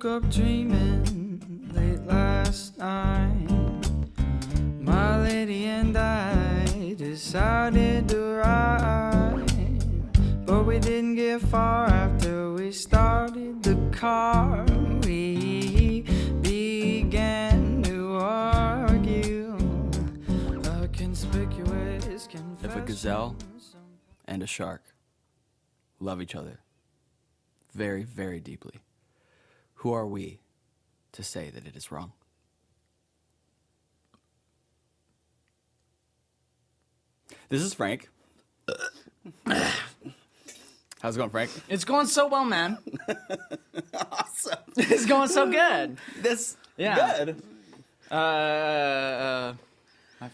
woke up dreaming late last night. My lady and I decided to ride, but we didn't get far after we started the car. We began to argue, a conspicuous confession. If a gazelle and a shark love each other very, very deeply, who are we to say that it is wrong? This is Frank. How's it going, Frank? It's going so well, man. Awesome. It's going so good. Good. My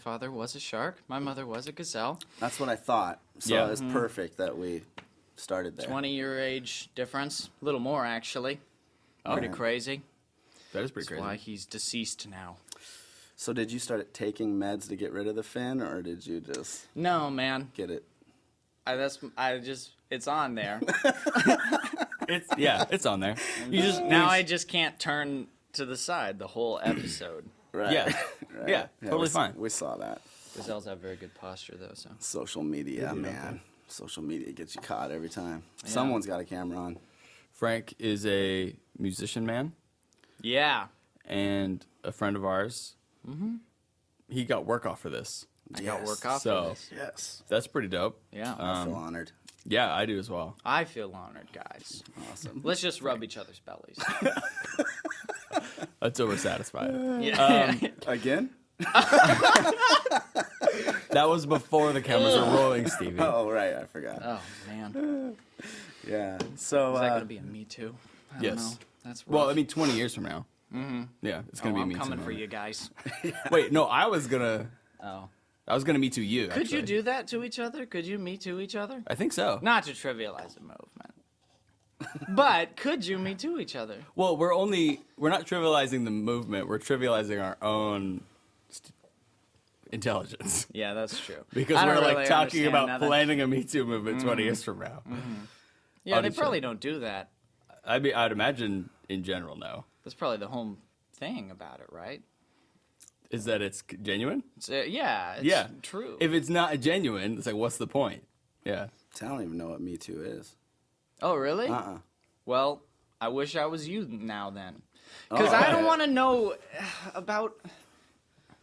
father was a shark. My mother was a gazelle. That's what I thought. So Yeah. it's perfect that we started there. 20-year age difference. A little more, actually. Pretty right. crazy. That is pretty That's crazy. why he's deceased now. So did you start taking meds to get rid of the fin, or did you just No, man. get it? It's on there. It's on there. I just can't turn to the side the whole episode. Right. Yeah. Right. Yeah, totally we, fine. We saw that. Gazelles have very good posture, though, so. Social media, man. Social media gets you caught every time. Someone's got a camera on. Frank is a musician man Yeah. and a friend of ours. Mm-hmm. He got work off for this. I got work off So- for this. Yes. That's pretty dope. Yeah. I feel honored. Yeah, I do as well. I feel honored, guys. Awesome. Let's just rub each other's bellies. That's oversatisfied. Yeah. Again? That was before the cameras were rolling, Stevie. Oh, right. I forgot. Oh, man. Yeah. So, Is that going to be a Me Too? I don't Yes. know. That's rough. Well, I mean, 20 years from now. Mm-hmm. Yeah, it's gonna be I'm me coming too. for you guys. Wait, no, I was gonna Me Too you. Could you actually. do that to each other? Could you Me Too each other? I think so. Not to trivialize the movement. But could you Me Too each other? Well, we're not trivializing the movement. We're trivializing our own intelligence Yeah, that's true. because I we're don't like really talking understand about nothing. planning a Me Too movement 20 years from now. Yeah, on they each probably other. don't do that. I'd imagine in general, no. That's probably the whole thing about it, right? Is that it's genuine? It's, it's Yeah. true. If it's not genuine, it's like, what's the point? Yeah. I don't even know what Me Too is. Oh, really? Uh-uh. Well, I wish I was you now then. Because Oh, I don't okay. want to know about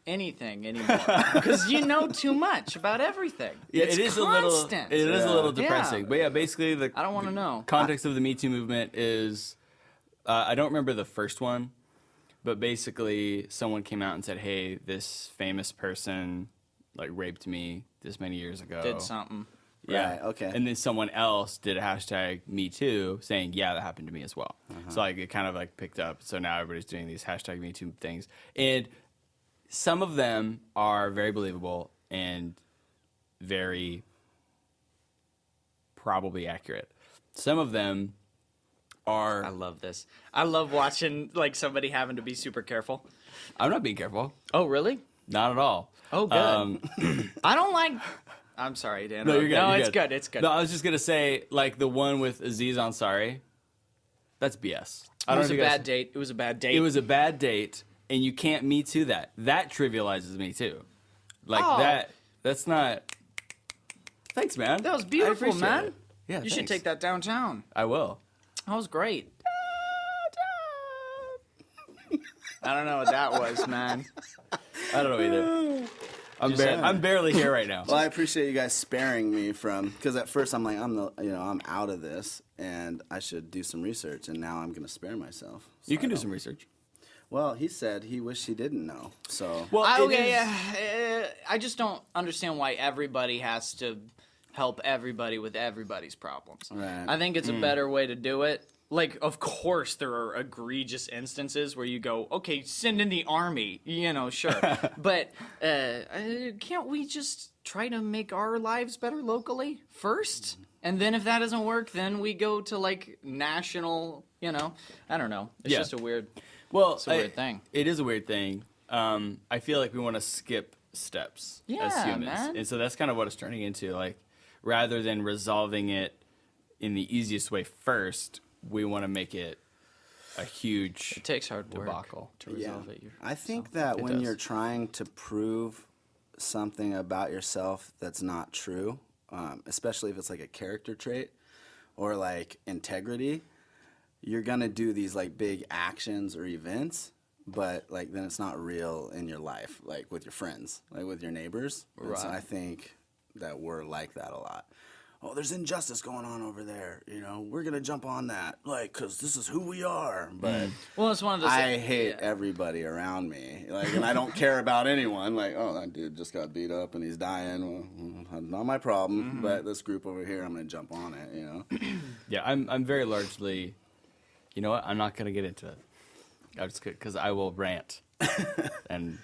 anything anymore. Because you know too much about everything. Yeah, It's it is constant. a little Yeah. depressing. But yeah, basically the I don't want to know. context of the Me Too movement is, I don't remember the first one, but basically someone came out and said, hey, this famous person like raped me this many years ago. Did something. Yeah. Right, okay. And then someone else did a hashtag Me Too saying, yeah, that happened to me as well. So like it kind of like picked up. So now everybody's doing these hashtag Me Too things. And some of them are very believable and very probably accurate. Some of them are. I love this. I love watching like somebody having to be super careful. I'm not being careful. Oh, really? Not at all. Oh, good. I don't like. I'm sorry, Dan. No, you're good. No, you're it's good. It's good. No, I was just gonna say, like the one with Aziz Ansari. That's BS. It was a bad date. It was a bad date. It was a bad date, and you can't Me Too that. That trivializes Me Too. Like Oh. That's not. Thanks, man. That was I beautiful, appreciate man. it. Yeah, You should thanks. take that downtown. I will. That was great. I don't know what that was, man. I don't know either. Just I'm barely here right now. Well, I appreciate you guys sparing me from, because at first I'm like, I'm out of this, and I should do some research, and now I'm going to spare myself. So You can I do don't- some research. Well, he said he wished he didn't know, so. Well, I just don't understand why everybody has to help everybody with everybody's problems. Right. I think it's a better way to do it. Like, of course, there are egregious instances where you go, okay, send in the army, sure. But can't we just try to make our lives better locally first? And then if that doesn't work, then we go to, like, national, I don't know. It's Yeah. just a weird... Well, It's a weird thing. It is a weird thing. I feel like we want to skip steps as Yeah, humans, man. and so that's kind of what it's turning into. Like, rather than resolving it in the easiest way first, we want to make it a huge It takes hard work debacle. to resolve it. I think that It when does. you're trying to prove something about yourself that's not true, especially if it's like a character trait or like integrity, you're gonna do these like big actions or events, but like then it's not real in your life, like with your friends, like with your neighbors. And so Right. I think that we're like that a lot. Oh, there's injustice going on over there. You know, we're gonna jump on that, like, cause this is who we are. But Well, it's one of those. I hate yeah. everybody around me, like, and I don't care about anyone. Like, oh, that dude just got beat up and he's dying. Well, not my problem. But this group over here, I'm gonna jump on it. You know. Yeah, I'm very largely. You know what? I'm not gonna get into it. I'm just because I will rant, and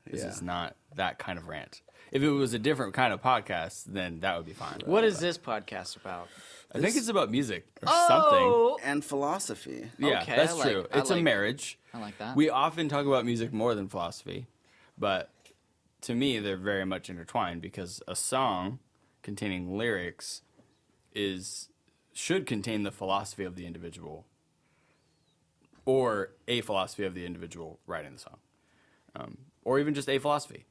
this Yeah. is not that kind of rant. If it was a different kind of podcast, then that would be fine. What is this podcast about? I think it's about music or something. Oh, And philosophy. Yeah, Okay, that's I like- true. I It's a like- marriage. I like that. We often talk about music more than philosophy, but to me, they're very much intertwined because a song containing lyrics should contain the philosophy of the individual or a philosophy of the individual writing the song, or even just a philosophy.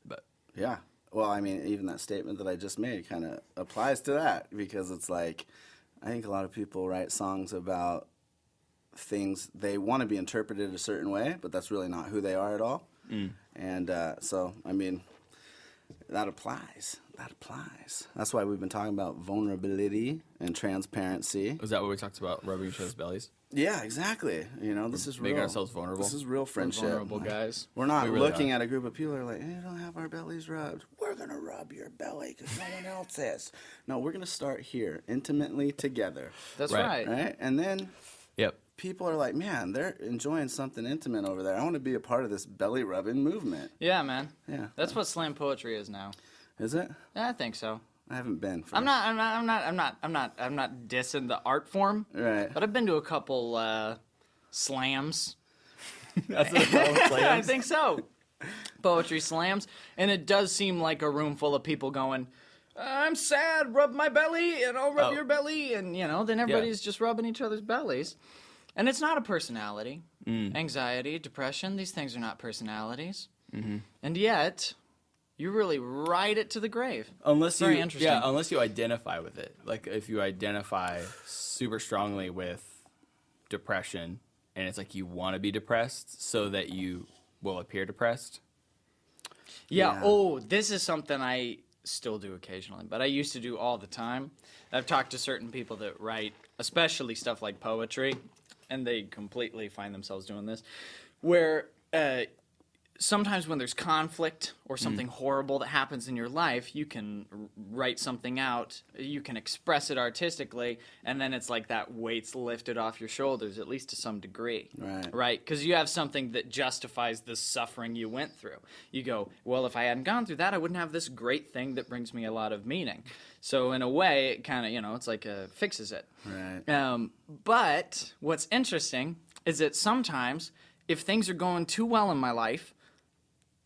But Yeah. Well, I mean, even that statement that I just made kind of applies to that because it's like, I think a lot of people write songs about things they want to be interpreted a certain way, but that's really not who they are at all. And so, I mean, that applies. That applies. That's why we've been talking about vulnerability and transparency. was that what we talked about? Rubbing each other's bellies, Yeah, exactly. You know, this is making real. ourselves vulnerable. This is real friendship. vulnerable guys. We're not We really looking are. at a group of people who are like, hey, don't have our bellies rubbed. We're going to rub your belly because no one else is. No, we're going to start here, intimately together. That's Right. right. Right? And then Yep. people are like, man, they're enjoying something intimate over there. I want to be a part of this belly rubbing movement. Yeah, man. Yeah. That's what slam poetry is now. Is it? Yeah, I think so. I haven't been. For I'm not dissing the art form. Right. But I've been to a couple slams. That's what it's called. I think so. Poetry slams, and it does seem like a room full of people going, "I'm sad, rub my belly, and I'll rub Oh. your belly," and then everybody's just rubbing each other's bellies. And it's not a personality. Anxiety, depression, these things are not personalities. And yet, you really ride it to the grave. Unless Very you, interesting. yeah, unless you identify with it. Like if you identify super strongly with depression, and it's like you want to be depressed so that you will appear depressed. Yeah. Yeah. Oh, this is something I still do occasionally, but I used to do all the time. I've talked to certain people that write, especially stuff like poetry, and they completely find themselves doing this, where sometimes when there's conflict or something horrible that happens in your life, you can write something out, you can express it artistically, and then it's like that weight's lifted off your shoulders, at least to some degree. Right. Right? Because you have something that justifies the suffering you went through. You go, well, if I hadn't gone through that, I wouldn't have this great thing that brings me a lot of meaning. So in a way, it kind of, it's like fixes it. Right. But what's interesting is that sometimes if things are going too well in my life,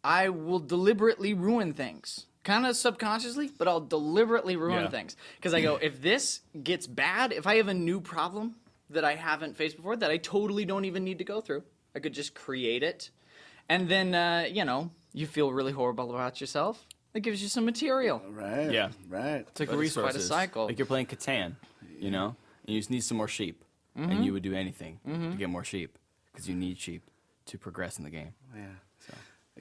I will deliberately ruin things. Kind of subconsciously, but I'll deliberately ruin Yeah. things. Because I go, if this gets bad, if I have a new problem that I haven't faced before, that I totally don't even need to go through, I could just create it. And then, you feel really horrible about yourself. It gives you some material. Right. Yeah. Right. It's like But it's quite a resources. cycle. Like you're playing Catan, and you just need some more sheep, and you would do anything to get more sheep because you need sheep to progress in the game. Yeah.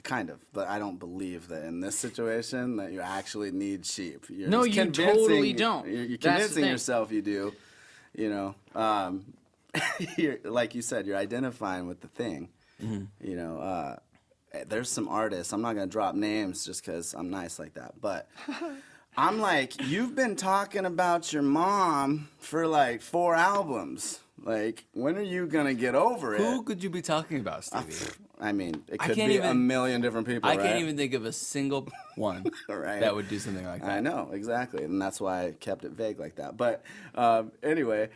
Kind of, but I don't believe that in this situation that you actually need sheep. You're No, just you convincing- totally don't. You're That's the convincing thing. yourself you do. You're, like you said, you're identifying with the thing. There's some artists. I'm not gonna drop names just because I'm nice like that, but. I'm like, you've been talking about your mom for like 4 albums. Like, when are you gonna get over it? Who could you be talking about, Stevie? I mean, it I could can't be even- a million different people. I right? can't even think of a single one Right. that would do something like that. I know, exactly. And that's why I kept it vague like that. But anyway,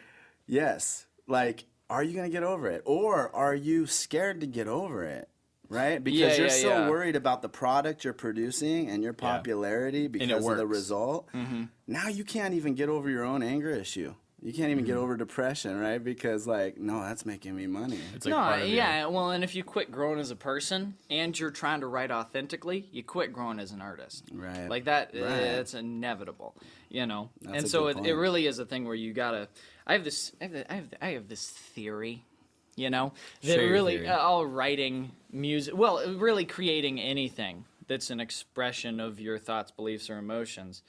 yes. Like, are you going to get over it? Or are you scared to get over it? Right? Because you're so worried about the product you're producing and your popularity because of the works. result. Now you can't even get over your own anger issue. You can't even get over depression, right? Because like, no, that's making me money. It's like No, part of your- yeah, well, and if you quit growing as a person and you're trying to write authentically, you quit growing as an artist. Right. Like that, Right. it's inevitable, you know. That's and a so good it point. really is a thing where you gotta. I have this theory, you know, that Share your really theory. all writing music, well, really creating anything that's an expression of your thoughts, beliefs, or emotions.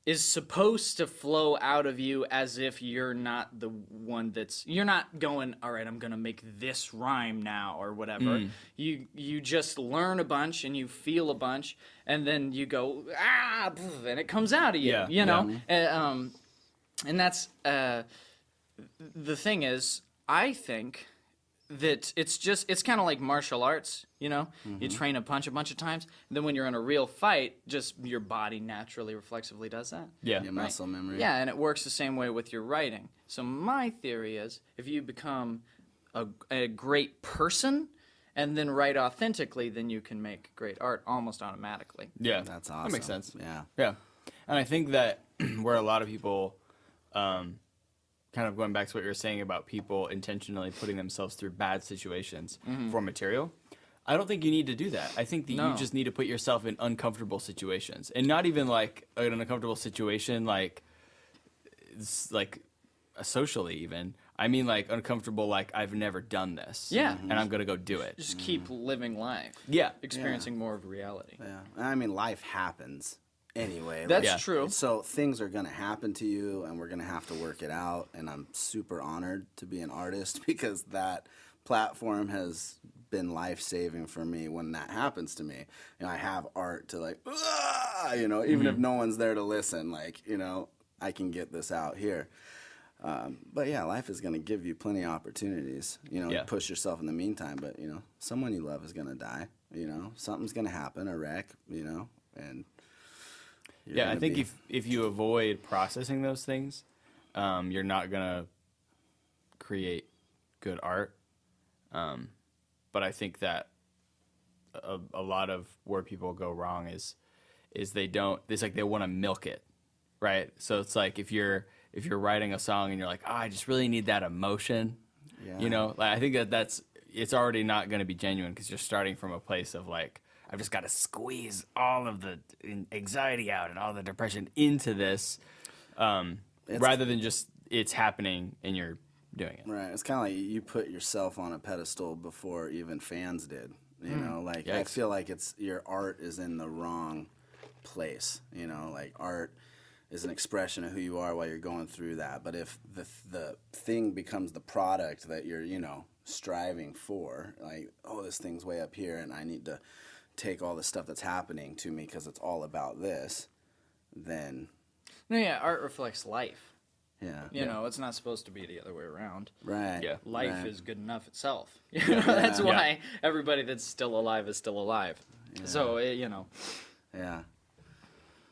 Is supposed to flow out of you as if you're not the one you're not going, all right, I'm going to make this rhyme now or whatever. You just learn a bunch and you feel a bunch and then you go, and it comes out of you, Yeah, you know? And that's, the thing is, I think that it's kind of like martial arts, you know? You train a punch a bunch of times, and then when you're in a real fight, just your body naturally, reflexively does that. Yeah. Your muscle memory. Yeah, and it works the same way with your writing. So my theory is, if you become a great person and then write authentically, then you can make great art almost automatically. Yeah. That's awesome. That makes sense. Yeah. Yeah. And I think that where a lot of people, kind of going back to what you were saying about people intentionally putting themselves through bad situations for material, I don't think you need to do that. I think that No. you just need to put yourself in uncomfortable situations, and not even like an uncomfortable situation like socially even. I mean like uncomfortable, like I've never done this. Yeah. And I'm gonna go do it. Just keep living life. Yeah. Experiencing more of reality. Yeah. I mean, life happens anyway. That's Yeah. true. So things are going to happen to you, and we're going to have to work it out. And I'm super honored to be an artist because that platform has been life-saving for me when that happens to me. You know, I have art to like, you know, even if no one's there to listen, like, you know, I can get this out here. But yeah, life is going to give you plenty of opportunities, you know, Yeah. push yourself in the meantime. But, you know, someone you love is going to die, you know, something's going to happen, a wreck, you know, and you're Yeah, I gonna think be- if you avoid processing those things, you're not gonna create good art. But I think that a lot of where people go wrong is they don't. It's like they want to milk it, right? So it's like if you're writing a song and you're like, I just really need that emotion, Yeah. you know. Like I think it's already not going to be genuine because you're starting from a place of like, I've just got to squeeze all of the anxiety out and all the depression into this, rather than just it's happening and you're doing it. Right. It's kind of like you put yourself on a pedestal before even fans did. You know, like I Yikes. feel like your art is in the wrong place. You know, like art is an expression of who you are while you're going through that. But if the thing becomes the product that you're, you know, striving for, like, oh, this thing's way up here and I need to take all the stuff that's happening to me because it's all about this, then No, yeah, art reflects life. yeah. You know, it's not supposed to be the other way around. Right. Yeah. Life right. is good enough itself. You know, that's Yeah. why everybody that's still alive is still alive. So, you know. Yeah.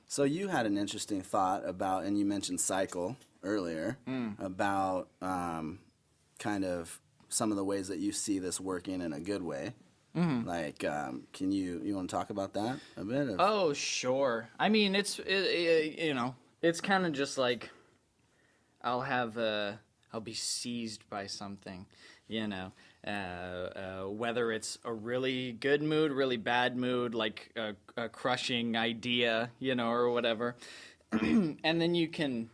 So you had an interesting thought about, and you mentioned cycle earlier, about kind of some of the ways that you see this working in a good way. Like, can you want to talk about that a bit? Oh, sure. I mean, you know, it's kind of just like I'll be seized by something, you know, whether it's a really good mood, really bad mood, like a crushing idea, you know, or whatever. And then you can,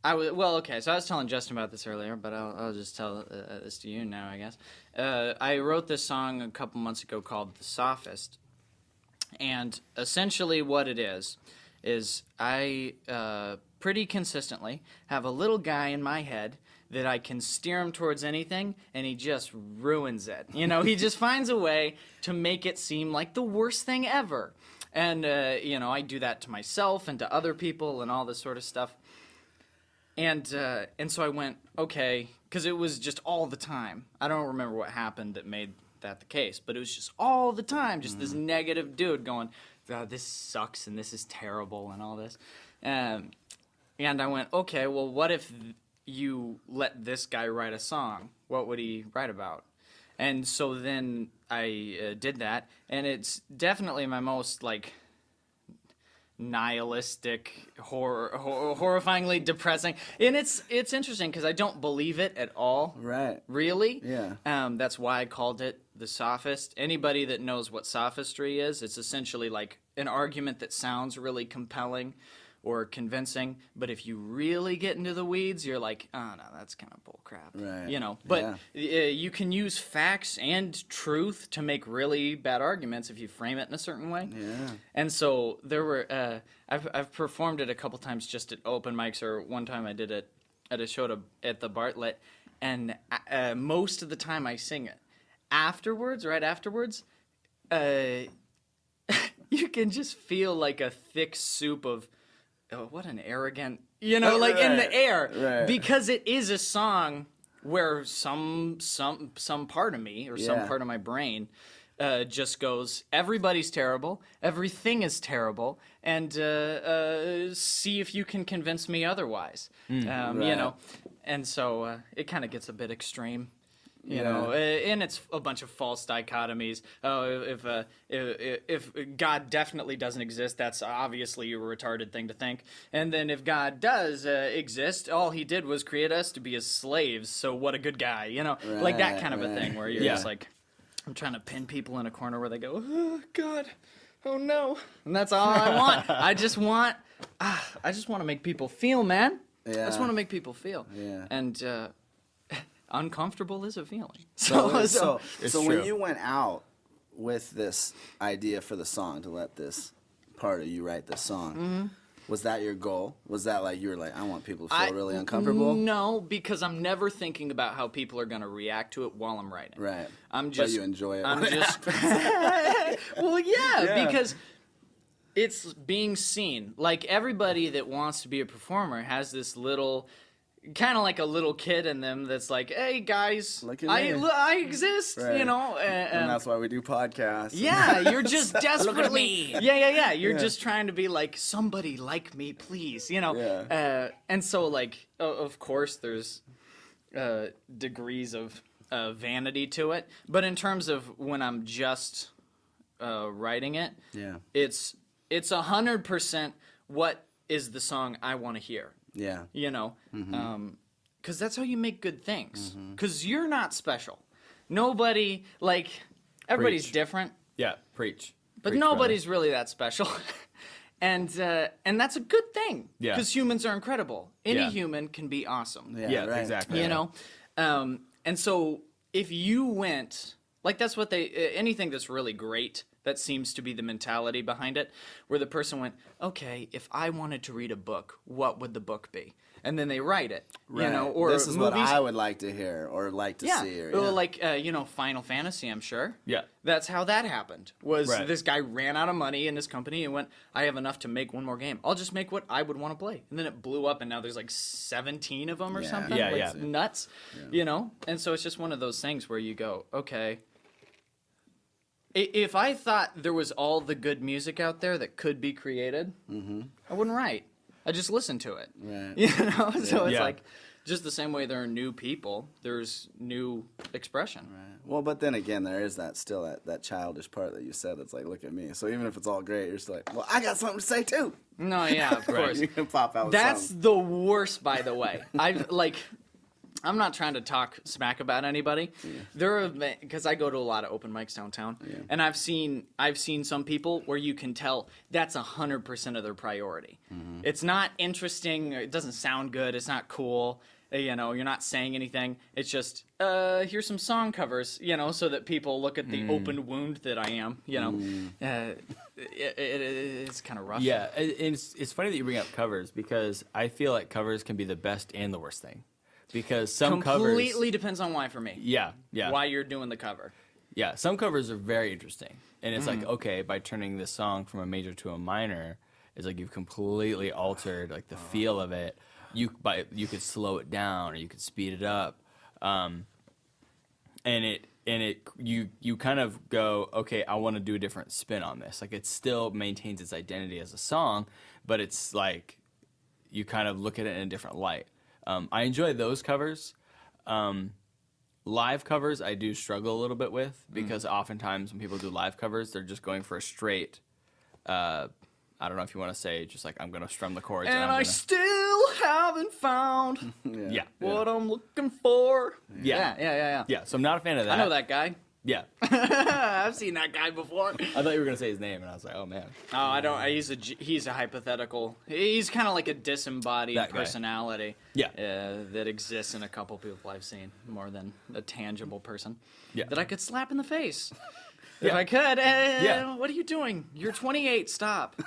okay, so I was telling Justin about this earlier, but I'll just tell this to you now, I guess. I wrote this song a couple months ago called The Sophist. And essentially what it is I pretty consistently have a little guy in my head that I can steer him towards anything, and he just ruins it. You know, he just finds a way to make it seem like the worst thing ever. And, you know, I do that to myself and to other people and all this sort of stuff. And so I went, okay, because it was just all the time. I don't remember what happened that made that the case, but it was just all the time, just this negative dude going, this sucks and this is terrible and all this. And I went, okay, well, what if you let this guy write a song? What would he write about? And so then I did that, and it's definitely my most, like, nihilistic, horrifyingly depressing. And it's interesting because I don't believe it at all. Right. Really? Yeah. That's why I called it the Sophist. Anybody that knows what sophistry is, it's essentially like an argument that sounds really compelling or convincing, but if you really get into the weeds, you're like, oh no, that's kind of bull crap. Right. You know, but you can use facts and truth to make really bad arguments if you frame it in a certain way. Yeah. And so there were, I've performed it a couple times just at open mics, or one time I did it at a show at the Bartlett, and most of the time I sing it. Right afterwards, you can just feel like a thick soup of, oh, what an arrogant, in the air. Right. Because it is a song where some part of me or some part of my brain just goes, everybody's terrible, everything is terrible, and see if you can convince me otherwise. And so it kind of gets a bit extreme. You know, and it's a bunch of false dichotomies. Oh, if God definitely doesn't exist, that's obviously a retarded thing to think. And then if God does exist, all he did was create us to be his slaves. So what a good guy, like that kind of a thing where you're just like, I'm trying to pin people in a corner where they go, oh God, oh no, and that's all I want. I just want to make people feel, man. I just want to make people feel. Yeah. And uncomfortable is a feeling. So true. when you went out with this idea for the song to let this part of you write this song, was that your goal? Was that like you were like, I want people to feel really uncomfortable? No, because I'm never thinking about how people are going to react to it while I'm writing. Right. But you enjoy it. I'm just. Well, yeah, because it's being seen. Like everybody that wants to be a performer has this little. Kind of like a little kid in them that's like, hey guys, I exist, Right. And that's why we do podcasts. Yeah, you're just desperately. Look at me. Yeah. You're just trying to be like, somebody like me, please, Yeah. And so like, of course, there's degrees of vanity to it, but in terms of when I'm just writing it, it's 100% what is the song I want to hear. Yeah. Because that's how you make good things. Because you're not special. Nobody, like, everybody's Preach. different. Yeah, preach. But Preach, nobody's really that special. and that's a good thing. Yeah. Because humans are incredible. Any Yeah. human can be awesome. Yeah, right. exactly. And so if you went, like that's what anything that's really great, that seems to be the mentality behind it, where the person went, okay, if I wanted to read a book, what would the book be? And then they write it, Right. or this is movies. what I would like to hear or like to see. Or, like, Final Fantasy, I'm sure. Yeah. That's how that happened, was Right. this guy ran out of money in his company and went, I have enough to make one more game. I'll just make what I would want to play. And then it blew up, and now there's like 17 of them or Yeah. something. Yeah, like, yeah. nuts, And so it's just one of those things where you go, okay, if I thought there was all the good music out there that could be created, I wouldn't write. I just listen to it. Right. So it's Yeah. like, just the same way there are new people, there's new expression. Right. Well, but then again, there is that childish part that you said that's like, look at me. So even if it's all great, you're still like, well, I got something to say too. No, yeah, of course. You can pop out with That's something. the worst, by the way. I'm not trying to talk smack about anybody. There because I go to a lot of open mics downtown, and I've seen some people where you can tell that's 100% of their priority. It's not interesting. It doesn't sound good. It's not cool. You're not saying anything. It's just here's some song covers. So that people look at the open wound that I am. It's kind of rough. Yeah, it's funny that you bring up covers because I feel like covers can be the best and the worst thing. Because some completely covers, depends on why for me. yeah, Why you're doing the cover. Yeah, some covers are very interesting. And it's like, okay, by turning this song from a major to a minor, it's like you've completely altered like the feel of it. You could slow it down or you could speed it up. And you kind of go, okay, I want to do a different spin on this. Like it still maintains its identity as a song, but it's like you kind of look at it in a different light. I enjoy those covers. Live covers I do struggle a little bit with because oftentimes when people do live covers, they're just going for a straight I don't know if you want to say just like I'm gonna strum the chords. And I'm I gonna... still haven't found Yeah. what I'm looking for. Yeah. Yeah. Yeah. So I'm not a fan of that. I know that guy. Yeah. I've seen that guy before. I thought you were gonna say his name, and I was like, oh man. Oh, I don't. He's a hypothetical. He's kind of like a disembodied That guy. personality. Yeah. That exists in a couple people I've seen more than a tangible person. Yeah. That I could slap in the face. If Yeah. I could. Yeah. What are you doing? You're 28. Stop.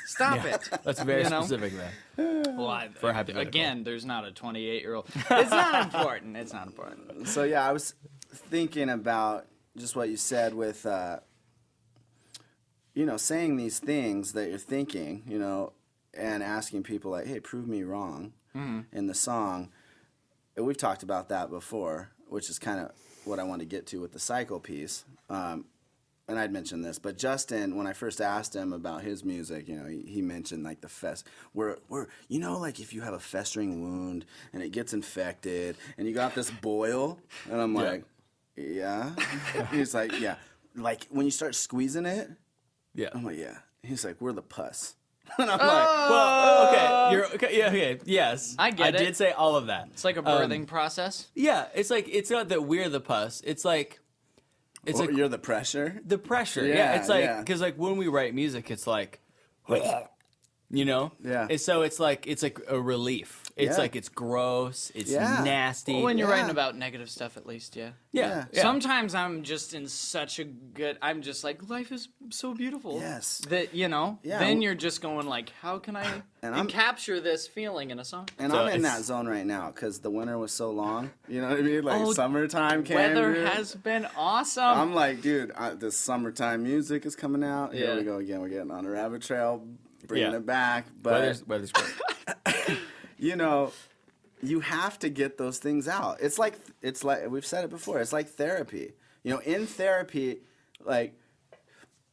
Stop it. That's very You know? specific, man. Well, For a hypothetical. again, there's not a 28-year-old. It's not important. It's not important. So yeah, I was thinking about just what you said with, saying these things that you're thinking, and asking people like, hey, prove me wrong in the song. And we've talked about that before, which is kind of what I want to get to with the cycle piece. And I'd mentioned this, but Justin, when I first asked him about his music, he mentioned like the we're like if you have a festering wound and it gets infected and you got this boil, and I'm like, yeah. He's like, yeah. Like when you start squeezing it, Yeah. I'm like, yeah. He's like, we're the pus. And I'm like, Well, okay. You're okay. Yeah. Okay. Yes. I get it. I did say all of that. It's like a birthing process. Yeah. It's like it's not that we're the pus. It's like you're the pressure. the pressure. Yeah, Yeah. It's like yeah. because like when we write music, it's like, Yeah. And so it's like a relief. It's Yeah. like it's gross. It's Yeah. nasty. When you're Yeah. writing about negative stuff, at least, yeah. yeah. Sometimes I'm just in such a good. I'm just like, life is so beautiful. Yes. That Yeah. Then you're just going like, how can I capture this feeling in a song? And So I'm in it's- that zone right now because the winter was so long. You know what I mean? Like Oh, summertime came. Weather dude. has been awesome. I'm like, dude, this summertime music is coming out. Here Yeah. we go again. We're getting on a rabbit trail, bringing Yeah. it back. But Weather's great. you have to get those things out. It's like we've said it before. It's like therapy. In therapy, like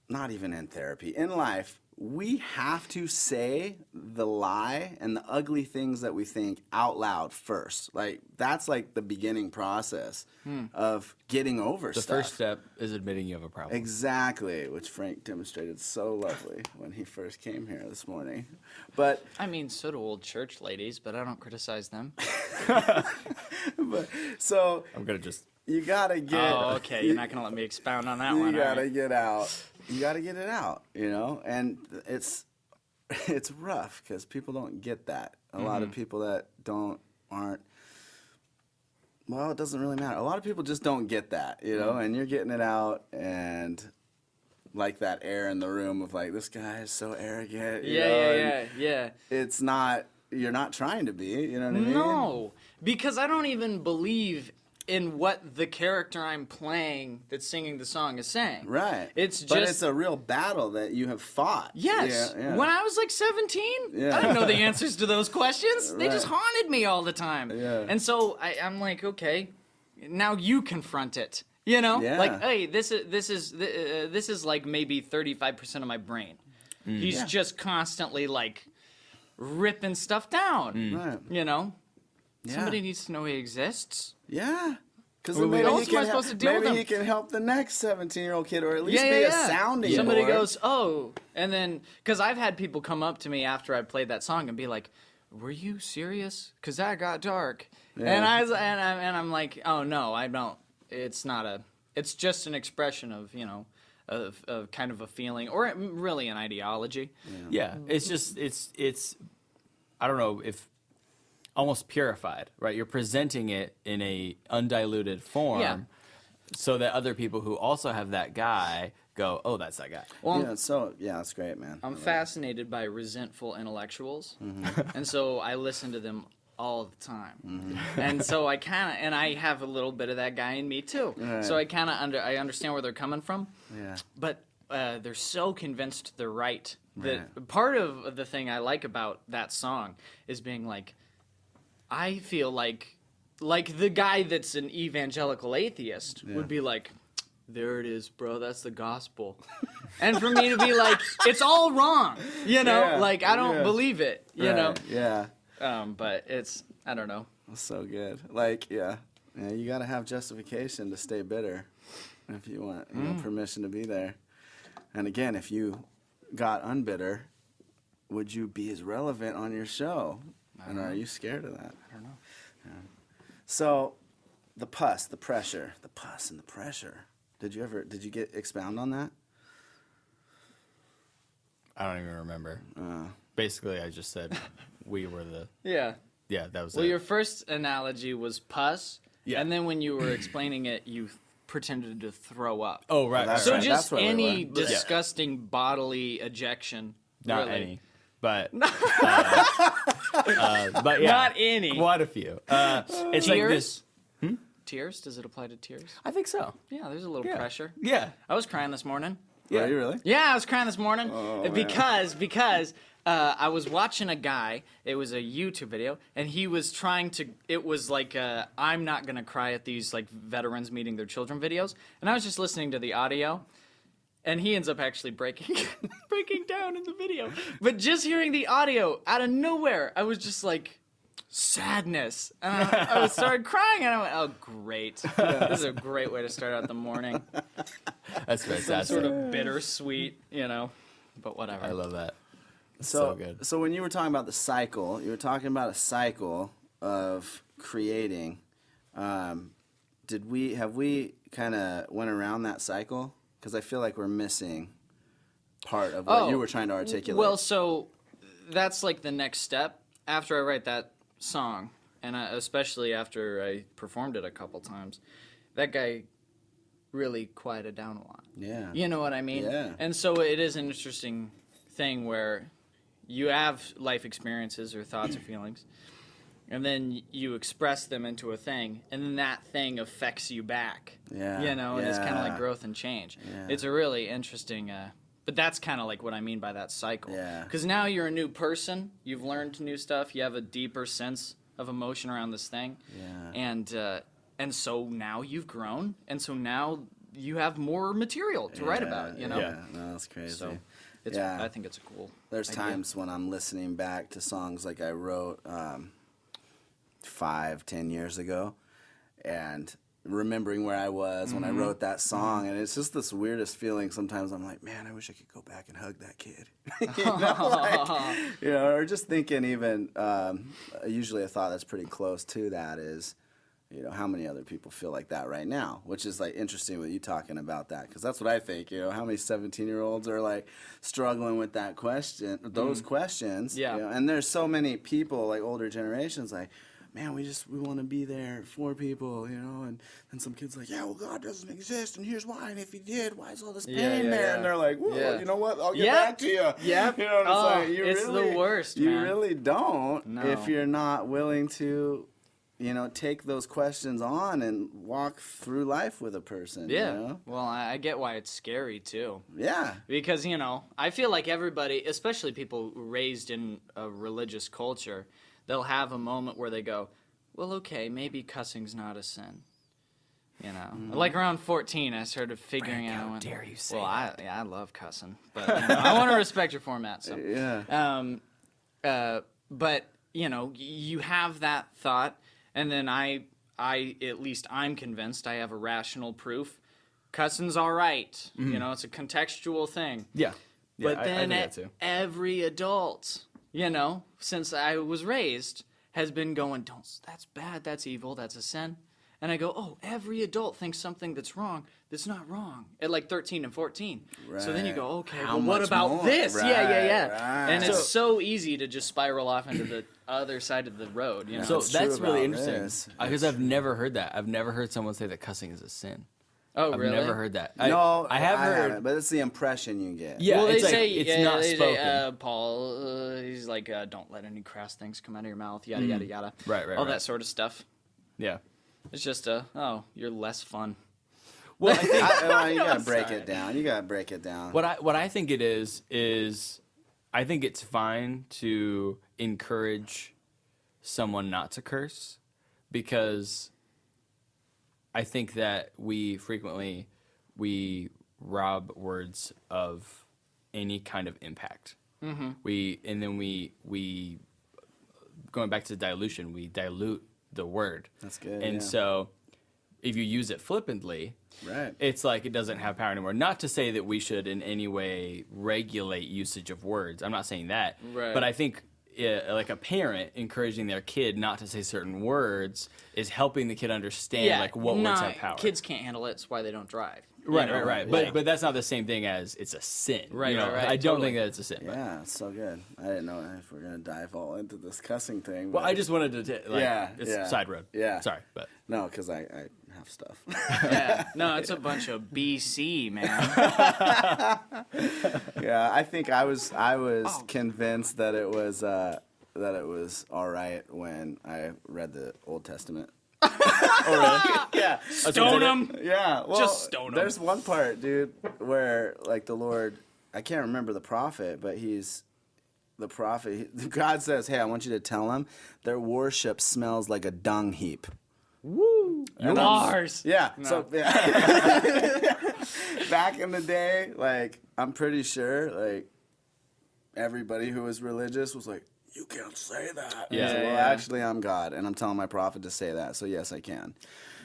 not even in therapy, in life, we have to say the lie and the ugly things that we think out loud first. Like that's like the beginning process of getting over The stuff. first step is admitting you have a problem. Exactly, which Frank demonstrated so lovely when he first came here this morning. But I mean, so do old church ladies, but I don't criticize them. so I'm gonna just. you gotta get. Oh, okay. You're not gonna let me expound on that You one. all gotta right. get out. You gotta get it out. And it's rough because people don't get that. A lot of people that aren't. Well, it doesn't really matter. A lot of people just don't get that, and you're getting it out, and like that air in the room of like, this guy is so arrogant. you know, and Yeah. It's not, you're not trying to be, you know what I mean? No, because I don't even believe in what the character I'm playing that's singing the song is saying. Right. It's But just it's a real battle that you have fought. yes. Yeah. When I was like 17, Yeah. I didn't know the answers to those questions. They just Right. haunted me all the time. Yeah. And so I'm like, okay, now you confront it. Yeah. Like, hey, this is like maybe 35% of my brain. He's Yeah. just constantly like ripping stuff down. Right. Yeah. Somebody needs to know he exists. Yeah. Because Well, maybe, how he else am I can, supposed to deal with maybe them? he can help the next 17-year-old kid, or at least be a sounding Somebody board. goes, oh, and then because I've had people come up to me after I played that song and be like, "Were you serious? Because that got dark." Yeah. And I'm like, "Oh no, I don't. It's not a. It's just an expression of of kind of a feeling, or really an ideology." Yeah, it's just it's I don't know if almost purified, right? You're presenting it in a undiluted form, Yeah. so that other people who also have that guy go, "Oh, that's that guy." Well, That's great, man. I'm fascinated by resentful intellectuals, and so I listen to them all the time. And so I have a little bit of that guy in me too. Right. So I I understand where they're coming from, Yeah. but they're so convinced they're right. That Right. part of the thing I like about that song is being like, I feel like the guy that's an evangelical atheist would be like, there it is, bro. That's the gospel. And for me to be like, it's all wrong, Yeah, like I don't yeah. believe it, Right, Yeah. But it's, I don't know. That's so good. Like, yeah, you got to have justification to stay bitter if you want permission to be there. And again, if you got unbitter, would you be as relevant on your show? And are you scared of that? I don't know. Yeah. So, the pus and the pressure. Did you expound on that? I don't even remember. Basically, I just said we were the. Yeah. Yeah, that was Well, it. your first analogy was pus, Yeah. and then when you were explaining it, you pretended to throw up. Oh, right. That's So right. just That's where we any were. disgusting bodily ejection. Not really. any. But, but yeah. Not any. Quite a few. It's like this. Tears? Does it apply to tears? I think so. Yeah, there's a little Yeah. pressure. Yeah. I was crying this morning. Yeah. Are you really? Yeah, I was crying this morning Oh, man. because I was watching a guy. It was a YouTube video, and he was trying to. It was like I'm not gonna cry at these like veterans meeting their children videos, and I was just listening to the audio, and he ends up actually breaking down in the video. But just hearing the audio out of nowhere, I was just like. Sadness. I started crying, and I went, "Oh, great! This is a great way to start out the morning." That's Some fantastic. sort of bittersweet, but whatever. I love that. So good. So when you were talking about the cycle, you were talking about a cycle of creating. Have we kind of went around that cycle? Because I feel like we're missing part of what you were trying to articulate. Well, so that's like the next step. After I write that song, and especially after I performed it a couple times, that guy really quieted down a lot. Yeah. You know what I mean? Yeah. And so it is an interesting thing where you have life experiences or thoughts or feelings, and then you express them into a thing, and then that thing affects you back. Yeah. And it's kind of Yeah. like growth and change. Yeah. It's a really interesting... But that's kind of like what I mean by that cycle. Yeah. Because now you're a new person. You've learned new stuff. You have a deeper sense of emotion around this thing. Yeah. And so now you've grown. And so now you have more material to write about, Yeah. No, that's crazy. So I think it's a cool There's idea. times when I'm listening back to songs like I wrote 5-10 years ago, and remembering where I was when I wrote that song, and it's just this weirdest feeling. Sometimes I'm like, man, I wish I could go back and hug that kid, or just thinking even. Usually, a thought that's pretty close to that is, how many other people feel like that right now, which is like interesting with you talking about that, because that's what I think. How many 17-year-olds are like struggling with that question, those questions. Yeah. And there's so many people, like older generations, like, man, we want to be there for people, and some kids like, yeah, well, God doesn't exist, and here's why, and if he did, why is all this pain there? yeah. And they're like, well, Yeah. you know what, I'll get Yep. back to you. Yep. You know what I'm saying? It's the worst, You man. really don't No. if you're not willing to, take those questions on and walk through life with a person. Yeah. Well, I get why it's scary, too. Yeah. Because, I feel like everybody, especially people raised in a religious culture, they'll have a moment where they go, well, okay, maybe cussing's not a sin. Like around 14, I started figuring out. how dare you say well, I love cussing, but I want to respect your format. So, Yeah. but you have that thought, and then I at least I'm convinced I have a rational proof. Cussing's all right. It's a contextual thing. Yeah. But I then think that too. every adult, since I was raised, has been going, that's bad, that's evil, that's a sin. And I go, oh, every adult thinks something that's wrong that's not wrong at like 13 and 14. So then you go, okay, How well, what much about more? this? Yeah. Right. And it's so easy to just spiral off into the other side of the road. So What's true that's really about interesting. this? Because I've never heard that. I've never heard someone say that cussing is a sin. Oh, I've really? never heard that. No, I have heard. haven't, but it's the impression you get. Yeah, Well, they it's like, say it's not they spoken. say, Paul, he's like, don't let any crass things come out of your mouth, yada yada yada. Right, All right. that sort of stuff. Yeah. It's just you're less fun. Well, I think You gotta break sorry. it down. You gotta break it down. what I think it is I think it's fine to encourage someone not to curse, because I think that we frequently rob words of any kind of impact. Mm-hmm. We going back to dilution, we dilute the word. That's good. And yeah. so if you use it flippantly, Right. it's like it doesn't have power anymore. Not to say that we should in any way regulate usage of words. I'm not saying that. Right. But I think like a parent encouraging their kid not to say certain words is helping the kid understand like what words have power. Kids can't handle it. That's why they don't drive. Right, You know? right. But that's not the same thing as it's a sin. Right, you know? right, I don't totally. think that it's a sin. But. Yeah, it's so good. I didn't know if we're gonna dive all into this cussing thing. Well, but- I just wanted to it's yeah. side road. Yeah. Sorry, but no, because I have stuff. Yeah. No, it's a bunch of BC, man. Yeah, I think I was Oh. convinced that it was all right when I read the Old Testament. oh really? Yeah, Stone 'em. yeah. Well, Just stone 'em. There's one part, dude, where like the Lord, I can't remember the prophet, but he's the prophet. God says, "Hey, I want you to tell them their worship smells like a dung heap." Woo! Mars. Yeah. So yeah. Back in the day, like I'm pretty sure, like everybody who was religious was like, "You can't say that." Yeah. I was like, well, Yeah. actually, I'm God, and I'm telling my prophet to say that. So yes, I can.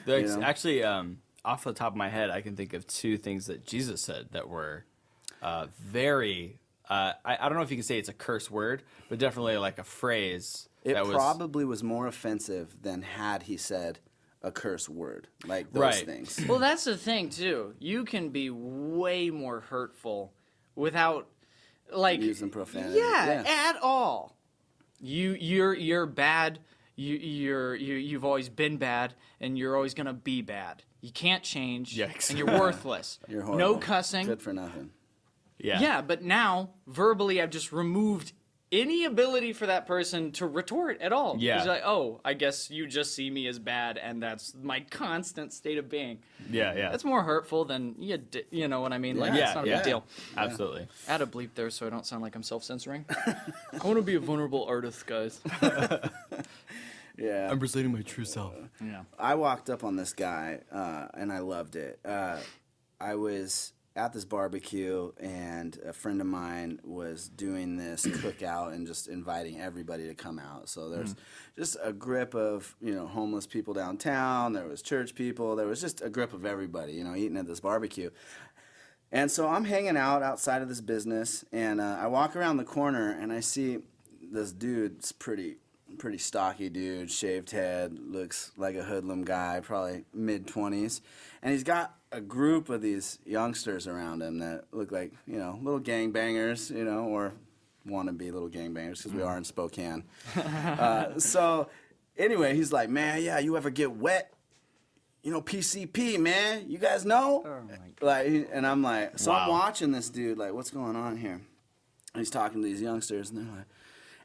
There's You know? actually off the top of my head, I can think of two things that Jesus said that were very. I don't know if you can say it's a curse word, but definitely like a phrase It that was probably was more offensive than had he said a curse word, like those Right. things. Well, that's the thing too. You can be way more hurtful without, like, Using profanity. Yeah, Yeah. at all. You're bad. You've always been bad, and you're always gonna be bad. You can't change, Yikes. and you're worthless. You're horrible. No cussing. Good for nothing. Yeah, but now verbally, I've just removed any ability for that person to retort at all. Yeah. It's like, oh, I guess you just see me as bad, and that's my constant state of being. yeah. That's more hurtful than you know what I mean. Like, Yeah, it's not a yeah. big deal. Absolutely. Add a bleep there so I don't sound like I'm self-censoring. I want to be a vulnerable artist, guys. Yeah. presenting my true self. Yeah. I walked up on this guy, and I loved it. I was at this barbecue, and a friend of mine was doing this cookout and just inviting everybody to come out. So there's just a grip of, homeless people downtown. There was church people. There was just a grip of everybody, eating at this barbecue. And so I'm hanging out outside of this business, and I walk around the corner, and I see this dude. It's pretty stocky dude, shaved head, looks like a hoodlum guy, probably mid-20s. And he's got a group of these youngsters around him that look like, little gangbangers, or want to be little gangbangers because we are in Spokane. So anyway, he's like, man, yeah, you ever get wet? PCP, man, you guys know? Oh, my God. Like, and I'm like, so I'm Wow. watching this dude, like, what's going on here? And he's talking to these youngsters, and they're like,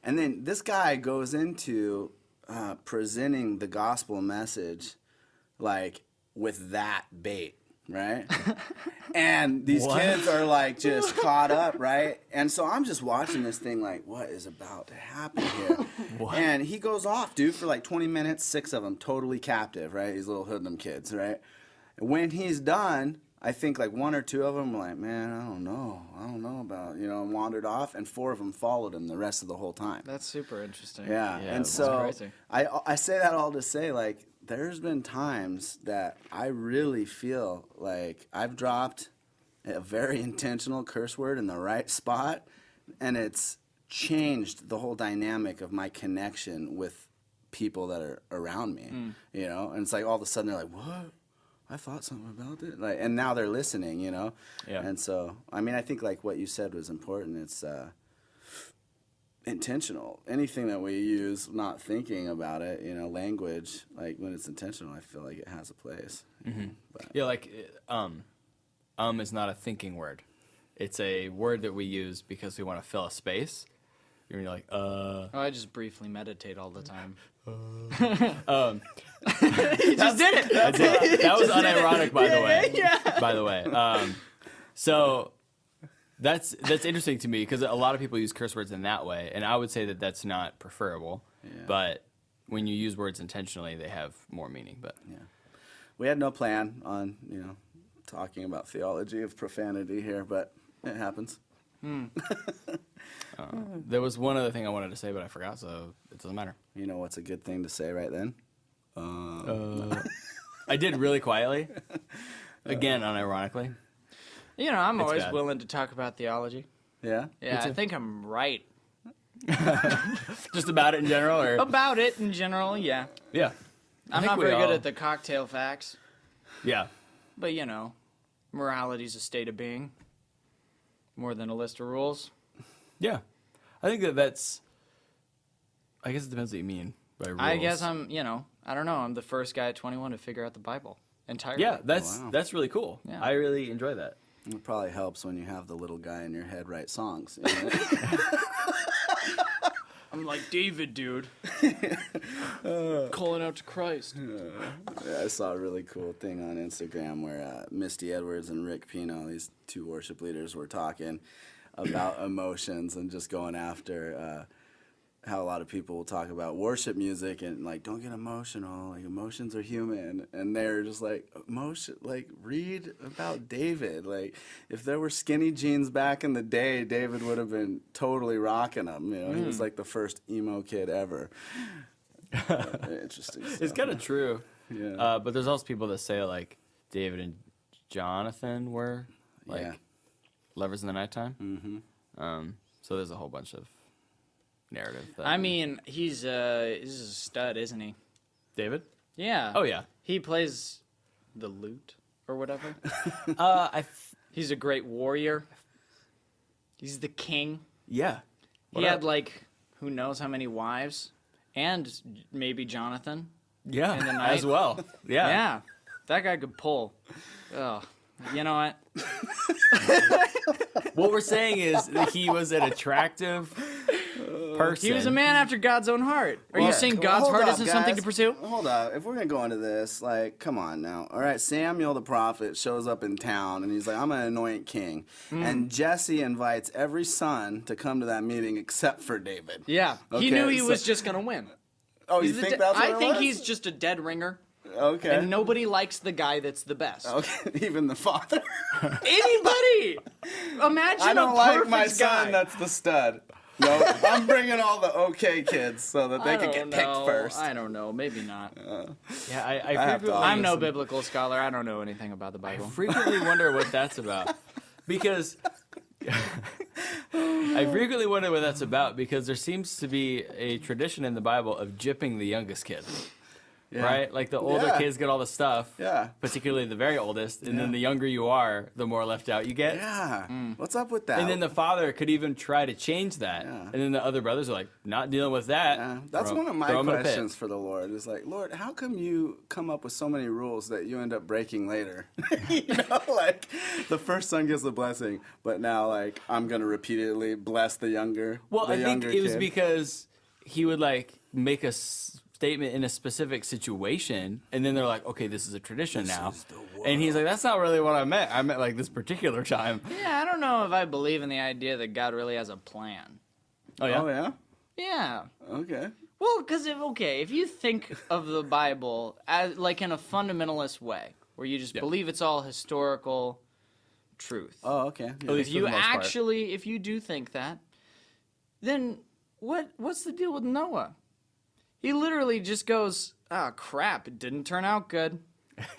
and then this guy goes into presenting the gospel message, like, with that bait, right? And these kids are, like, just caught up, right? And so I'm just watching this thing like, what is about to happen here? And he goes off, dude, for like 20 minutes, 6 of them totally captive, right? These little hoodlum kids, right? And when he's done, I think like 1 or 2 of them were like, man, I don't know about, and wandered off, and 4 of them followed him the rest of the whole time. That's super interesting. Yeah, Yeah, and that's so crazy. I say that all to say, like, there's been times that I really feel like I've dropped a very intentional curse word in the right spot, and it's changed the whole dynamic of my connection with people that are around me, and it's like all of a sudden they're like, what? I thought something about it, like, and now they're listening, Yeah. And so, I mean, I think like what you said was important. It's intentional. Anything that we use, not thinking about it, language, like when it's intentional, I feel like it has a place. But, Yeah, like is not a thinking word. It's a word that we use because we want to fill a space. You're like, Oh, I just briefly meditate all the time. He just did it. That was unironic, by the way. Yeah. By the way, so that's interesting to me because a lot of people use curse words in that way, and I would say that that's not preferable. Yeah. But when you use words intentionally, they have more meaning. But we had no plan on, talking about theology of profanity here, but it happens. there was one other thing I wanted to say, but I forgot, so it doesn't matter. You know what's a good thing to say right then? I did really quietly. Again, unironically. You know, I'm always bad. willing to talk about theology. Yeah. Yeah, I think I'm right. Just about it in general, or About it in general, yeah. yeah. I I'm think not we very good all- at the cocktail facts, Yeah. but you know, morality's a state of being more than a list of rules. Yeah. I think that's. I guess it depends what you mean by rules. I guess I'm, you know, I don't know. I'm the first guy at 21 to figure out the Bible entirely. Yeah, that's really cool. Yeah. I really enjoy that. It probably helps when you have the little guy in your head write songs. I'm like David, dude. Calling out to Christ. Yeah, I saw a really cool thing on Instagram where Misty Edwards and Rick Pino, these two worship leaders, were talking about emotions and just going after how a lot of people will talk about worship music and like, don't get emotional, like emotions are human, and they're just like, emotion, like read about David. Like if there were skinny jeans back in the day, David would have been totally rocking them. You know, he was like the first emo kid ever. Interesting stuff. It's kind of true. Yeah. But there's also people that say like David and Jonathan were like Yeah. lovers in the nighttime. So there's a whole bunch of narrative. I mean, he's a stud, isn't he? David? Yeah. Oh yeah. He plays the lute or whatever. He's a great warrior. He's the king. Yeah. He had like who knows how many wives, and maybe Jonathan. Yeah. in the night. As well. Yeah. Yeah, that guy could pull. Oh, you know what? What we're saying is that he was an attractive person. He was a man after God's own heart. Are you Well, saying God's hold heart up, isn't something guys. to pursue? Hold up. If we're going to go into this, like, come on now. All right, Samuel the prophet shows up in town, and he's like, I'm going to anoint king. And Jesse invites every son to come to that meeting except for David. Yeah, Okay, he knew he so- was just gonna win. Oh, you He's the think de- that's what I it think was? he's just a dead ringer, Okay. and nobody likes the guy that's the best. Okay, even the father. Anybody? Imagine I don't a like perfect my guy. son that's the stud. No, I'm bringing all the okay kids so that they I can don't get picked know. first. I don't know. Maybe not. Yeah, I have to frequently, I'm no listen. biblical scholar. I don't know anything about the Bible. frequently wonder what that's about. Because I frequently wonder what that's about because there seems to be a tradition in the Bible of gypping the youngest kid. Yeah. Right? Like the older Yeah. kids get all the stuff. Yeah. Particularly the very oldest. And then the younger you are, the more left out you get. Yeah. What's up with that? And then the father could even try to change that. Yeah. And then the other brothers are like, not dealing with that. Yeah, that's Throw- one of my throw 'em in a pit. questions for the Lord. Is like, Lord, how come you come up with so many rules that you end up breaking later? You know, like the first son gets the blessing, but now like I'm gonna repeatedly bless the younger. Well, the I think younger it was kid. because he would like make a statement in a specific situation, and then they're like, "Okay, this is a tradition now," is the and he's like, "That's not really what I meant. I meant like this particular time." Yeah, I don't know if I believe in the idea that God really has a plan. Oh yeah, Oh yeah. Yeah. Okay. Well, because if you think of the Bible as like in a fundamentalist way, where you just believe it's all historical truth. Oh okay. Yeah. least If you for the most part. actually, if you do think that, then what's the deal with Noah? He literally just goes, "Ah, crap! It didn't turn out good."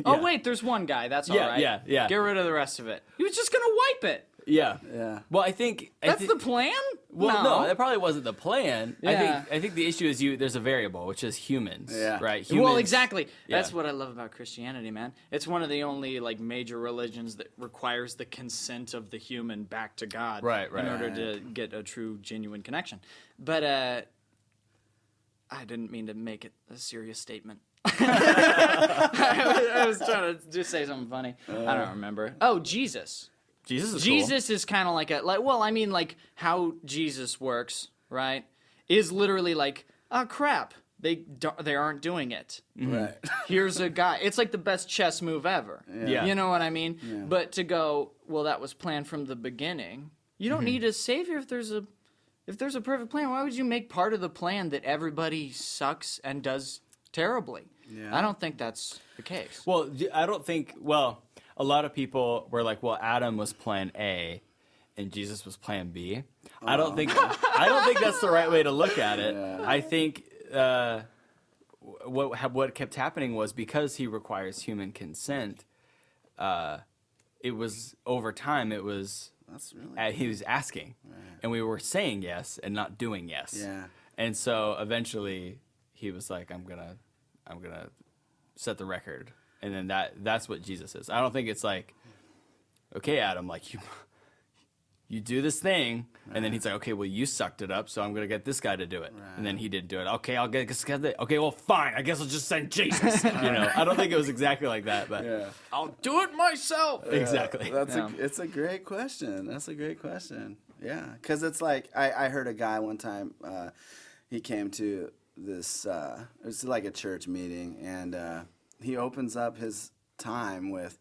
Oh wait, there's one guy. That's all Yeah, right. yeah. Get rid of the rest of it. He was just gonna wipe it. yeah. Yeah. Well, I think That's the plan. Well, no, that probably wasn't the plan. Yeah. I think the issue is there's a variable, which is humans. Yeah. Right. Well, Humans- exactly. That's Yeah. what I love about Christianity, man. It's one of the only like major religions that requires the consent of the human back to God, Right, in right. order to get a true, genuine connection. But I didn't mean to make it a serious statement. I was trying to just say something funny. I don't remember. Oh, Jesus. Jesus is cool. Jesus is kind of like like how Jesus works, right? Is literally like, oh crap, they aren't doing it. Right. Here's a guy. It's like the best chess move ever. Yeah. You know what I mean? But to go, well, that was planned from the beginning. You don't need a savior if there's a perfect plan. Why would you make part of the plan that everybody sucks and does terribly? Yeah. I don't think that's the case. Well, I don't think. Well, a lot of people were like, "Well, Adam was Plan A, and Jesus was Plan B." I don't think. I don't think that's the right way to look at it. Yeah. I think what kept happening was because he requires human consent. It was over time. It was That's really he was asking, and we were saying yes and not doing yes. Yeah. And so eventually he was like, I'm gonna set the record, and then that's what Jesus is. I don't think it's like, okay, Adam, like you do this thing, and then he's like, okay, well, you sucked it up, so I'm gonna get this guy to do it, and then he didn't do it. Okay, I'll get this guy. Okay, well, fine, I guess I'll just send Jesus. I don't think it was exactly like that, but I'll do it myself. exactly. It's a great question. That's a great question. Yeah, because it's like I heard a guy one time. He came to this. It was like a church meeting, and he opens up his time with,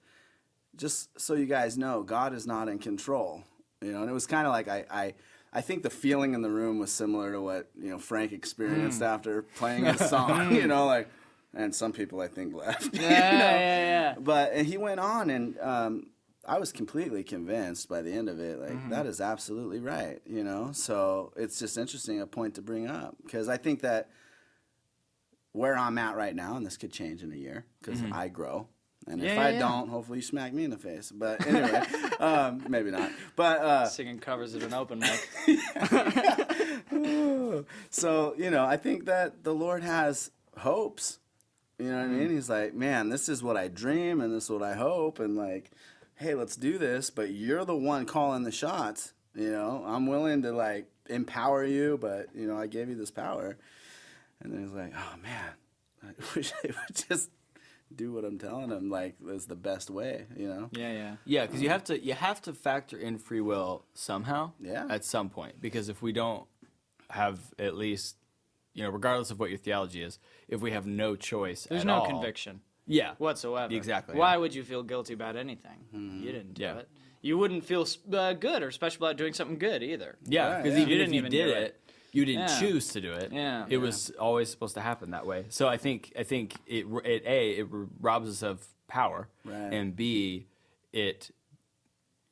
just so you guys know, God is not in control. And it was kind of like I think the feeling in the room was similar to what Frank experienced after playing his song. Like, and some people I think left. Yeah. But he went on, and I was completely convinced by the end of it. Like that is absolutely right. So it's just interesting, a point to bring up, because I think that where I'm at right now, and this could change in a year because I grow. And if I don't, hopefully you smack me in the face. But anyway, maybe not. But singing covers at an open mic. So, I think that the Lord has hopes. You know what I mean? He's like, man, this is what I dream and this is what I hope. And like, hey, let's do this. But you're the one calling the shots. I'm willing to like empower you, but, I gave you this power. And then he's like, oh, man, I wish I would just do what I'm telling him, like, is the best way, Yeah. Yeah, because you have to factor in free will somehow. Yeah. At some point, because if we don't have at least, regardless of what your theology is, if we have no choice, There's at no all, conviction Yeah. whatsoever. Exactly. Why would you feel guilty about anything? You didn't do it. You wouldn't feel good or special about doing something good either. Yeah, because Yeah. even You if didn't you even did do it, you didn't choose to do it. Yeah. It was always supposed to happen that way. So I think it robs us of power, Right. and B, it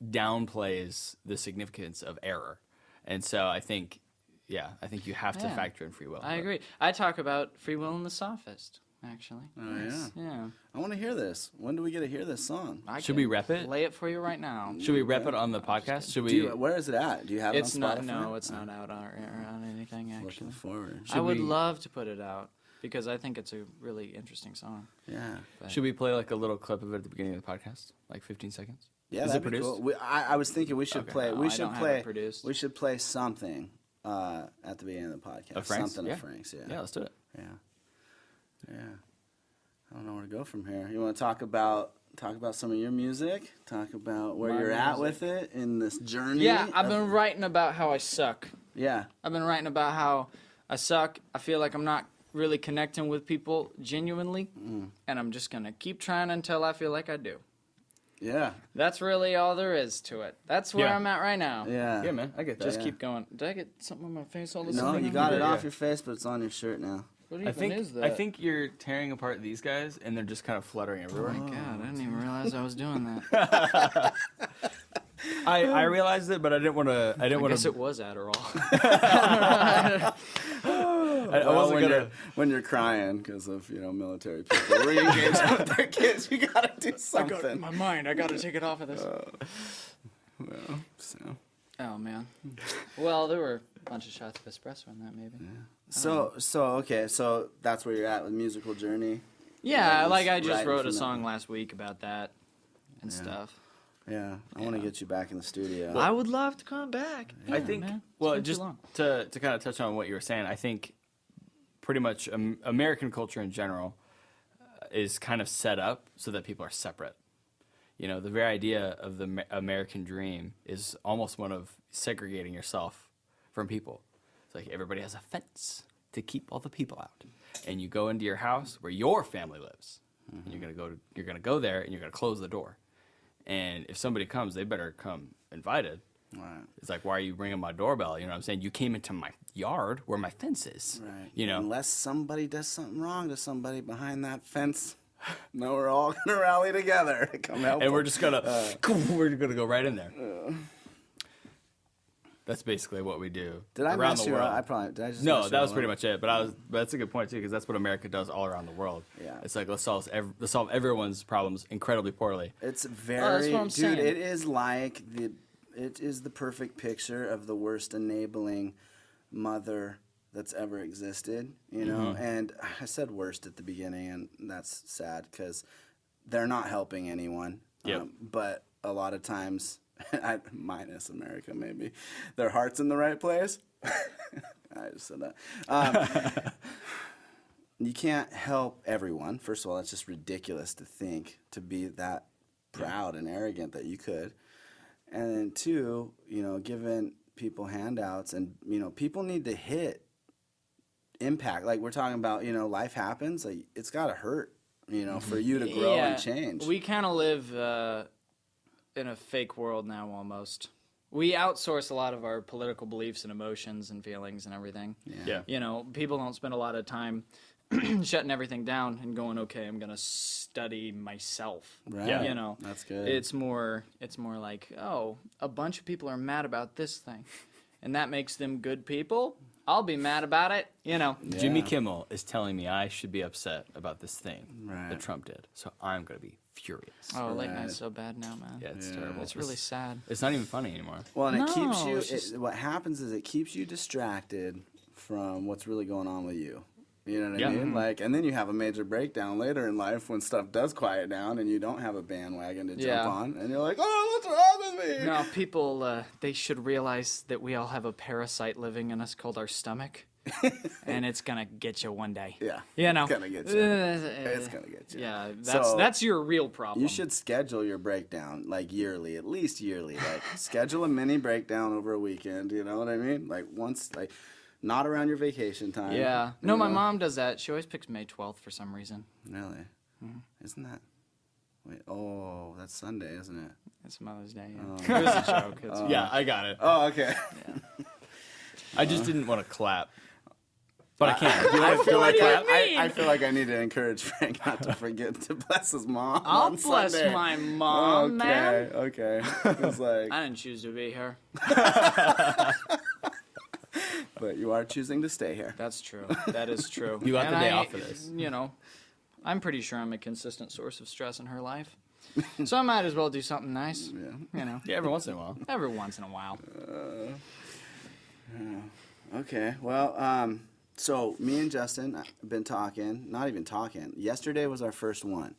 downplays the significance of error. And so I think you have to factor in free will. I agree. I talk about free will in the Sophist, actually. Oh, yeah. Yeah. I want to hear this. When do we get to hear this song? Should can we rep it? Lay it for you right now. Should we rep it on the podcast? Should we? Where is it at? Do you have it It's on not. Spotify? No, it's not out on anything actually. Looking forward. I would we- love to put it out because I think it's a really interesting song. Yeah. Should we play like a little clip of it at the beginning of the podcast, like 15 seconds? Yeah, Is it that'd be produced? cool. I was thinking we should play. No, We I should don't have play. it produced. We should play something at the beginning of the podcast. Of Frank's? Something Yeah. of Frank's. Yeah. Yeah, let's do it. Yeah. I don't know where to go from here. You want to talk about some of your music? Talk about where My you're at music. with it in this journey? Yeah, I've of- been writing about how I suck. Yeah. I've been writing about how I suck. I feel like I'm not really connecting with people genuinely, and I'm just gonna keep trying until I feel like I do. Yeah. That's really all there is to it. That's where Yeah. I'm at right now. Yeah. Yeah, man, I get that. Just Yeah. keep going. Did I get something on my face all of a No, sudden? you got it Yeah. off your face, but it's on your shirt now. What I even think is that? I think you're tearing apart these guys, and they're just kind of fluttering everywhere. God, I didn't even realize I was doing that. I realized it, but I didn't want to. I didn't I want guess to. it was Adderall. I Well, wasn't gonna. when you're crying because of military people re-engaging with their kids, you gotta do something. My mind, I gotta take it off of this. Well, so Oh man. Well, there were a bunch of shots of espresso in that, maybe. okay, so that's where you're at with musical journey. Yeah, like I Right just wrote from a that. song last week about that and stuff. Yeah, I want to get you back in the studio. I would love to come back. I Yeah, think. man. It's Well, been too just long. to kind of touch on what you were saying, I think pretty much American culture in general is kind of set up so that people are separate. The very idea of the American dream is almost one of segregating yourself from people. It's like everybody has a fence to keep all the people out, and you go into your house where your family lives, and you're gonna go there, and you're gonna close the door. And if somebody comes, they better come invited. Right. It's like, why are you ringing my doorbell? You know what I'm saying? You came into my yard where my fence is. Right. You know? Unless somebody does something wrong to somebody behind that fence, no, we're all gonna rally together to come help. And we're them. just gonna we're gonna go right in there. That's basically what we do. Did I around mess the you world. up? Did I just No, mess you that was all pretty up? much it. But that's a good point too, because that's what America does all around the world. Yeah. It's like let's solve everyone's problems incredibly poorly. It's that's very, what I'm dude. saying. It is like it is the perfect picture of the worst enabling mother that's ever existed. You know, and I said worst at the beginning, and that's sad because they're not helping anyone. Yep. But a lot of times, minus America, maybe their heart's in the right place. I just said that. You can't help everyone. First of all, that's just ridiculous to think, to be that proud and arrogant that you could. And then two, you know, giving people handouts, and, you know, people need to hit impact. Like we're talking about, you know, life happens. Like it's got to hurt, you know, for you to grow and change. We kind of live in a fake world now almost. We outsource a lot of our political beliefs and emotions and feelings and everything. Yeah. You know, people don't spend a lot of time shutting everything down and going, okay, I'm going to study myself. Right. Yeah. You know, That's good. It's more like, oh, a bunch of people are mad about this thing, and that makes them good people. I'll be mad about it, you know. Jimmy Kimmel is telling me I should be upset about this thing Right. that Trump did, so I'm gonna be furious. Oh, late Right. night's so bad now, man. Yeah, it's terrible. It's really sad. It's not even funny anymore. Well, and it No, keeps you. it's just- What happens is it keeps you distracted from what's really going on with you. You know what Yeah. I mean? Like, and then you have a major breakdown later in life when stuff does quiet down and you don't have a bandwagon to Yeah. jump on, and you're like, "Oh, what's wrong with me?" No, people, they should realize that we all have a parasite living in us called our stomach, and it's gonna get you one day. Yeah, You know, it's gonna get you. It's gonna get you. Yeah, So, that's your real problem. You should schedule your breakdown like yearly, at least yearly. Like schedule a mini breakdown over a weekend. You know what I mean? Like once, like not around your vacation time. Yeah. you No, my know? mom does that. She always picks May 12th for some reason. Really? Isn't that? Wait. Oh, that's Sunday, isn't it? It's Mother's Day. Yeah. It was a joke. It's, Yeah, I got it. Oh, okay. I just didn't want to clap, but I can't. I feel like do you mean? I feel like I need to encourage Frank not to forget to bless his mom. I'll on bless Sunday. my mom, man. Okay. It's like, I didn't choose to be here. but you are choosing to stay here. That's true. That is true. You got And the day off for this. You know, I'm pretty sure I'm a consistent source of stress in her life. So I might as well do something nice. Yeah. You know, Yeah, every once in a while. every once in a while. Okay. Well, so me and Justin have been talking. Not even talking. Yesterday was our first one.